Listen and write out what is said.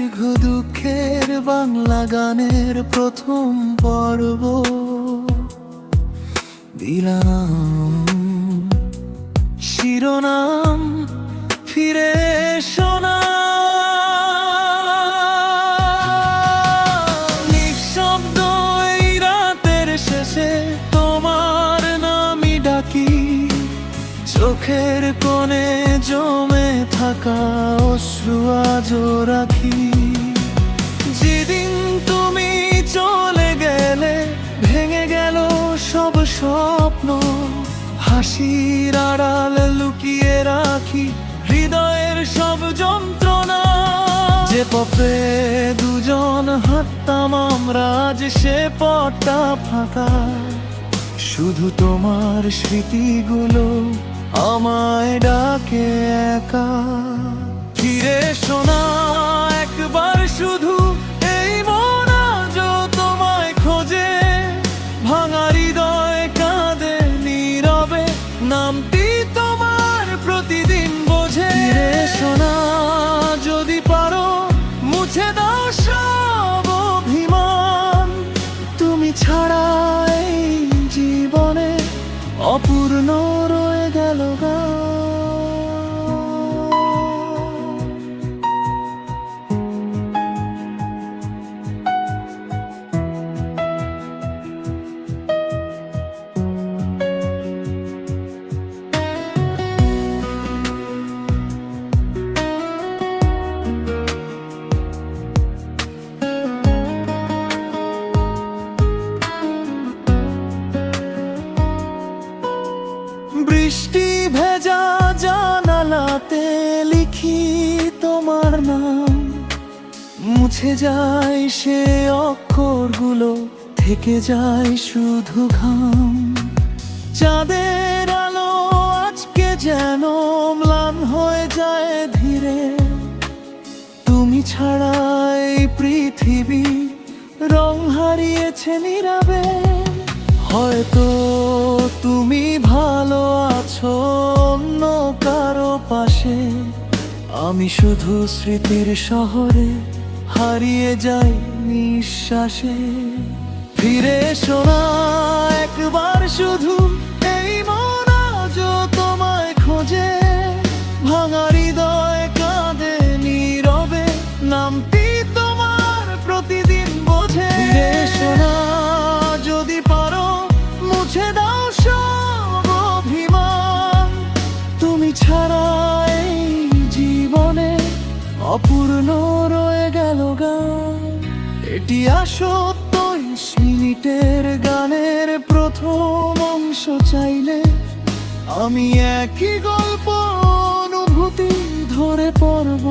দীর্ঘ দুঃখের বাংলা গানের প্রথম পর্ব দিলাম শিরোনাম ফিরে শোনা। নিঃশব্দ এই রাতের শেষে তোমার নামই ডাকি, চোখের কোণে জমে থাকা অশ্রু আজও রাখি। যেদিন তুমি চলে গেলে ভেঙে গেল সব স্বপ্ন, হাসির আড়াল লুকিয়ে রাখি হৃদয়ের সব যন্ত্রণা। যে পথে দুজন হাঁটতাম আমরা, আজ সে পথটা ফাঁকা। শুধু তোমার স্মৃতিগুলো আমায় ডাকে একা। ফিরে শোনা একবার শুধু, এই মন আজও তোমায় খোঁজে। ভাঙা হৃদয় কাঁদে নীরবে, নামটি তোমার প্রতিদিন বোঝে। ফিরে শোনা যদি পারো, মুছে দাও সব অভিমান। তুমি ছাড়া এই জীবনে অপূর্ণ রয়ে গেল গান। বৃষ্টি ভেজা জানালাতে লিখি তোমার নাম, মুছে যায় সে অক্ষরগুলো, থেকে যায় শুধু ঘাম। চাঁদের আলো আজকে যেন ম্লান হয়ে যায় ধীরে। তুমি ছাড়া এই পৃথিবী রং হারিয়েছে নীরবে। হয়তো তুমি ভালো আছো অন্য কারো পাশে, আমি শুধু স্মৃতির শহরে হারিয়ে যাই নিঃশ্বাসে। ফিরে শোনা একবার শুধু, এই মন আজও তোমায় খোঁজে। ভাঙা হৃদয় কাঁদে নীরবে, নামটি তোমার প্রতিদিন বোঝে। ফিরে শোনা যদি পারো, মুছে দাও সব অভিমান। তুমি ছাড়া এই জীবনে অপূর্ণ রয়ে গেল গান। এটি ২৮ মিনিটের গানের প্রথম অংশ। চাইলে আমি একই গল্প অনুভূতি ধরে পড়ব।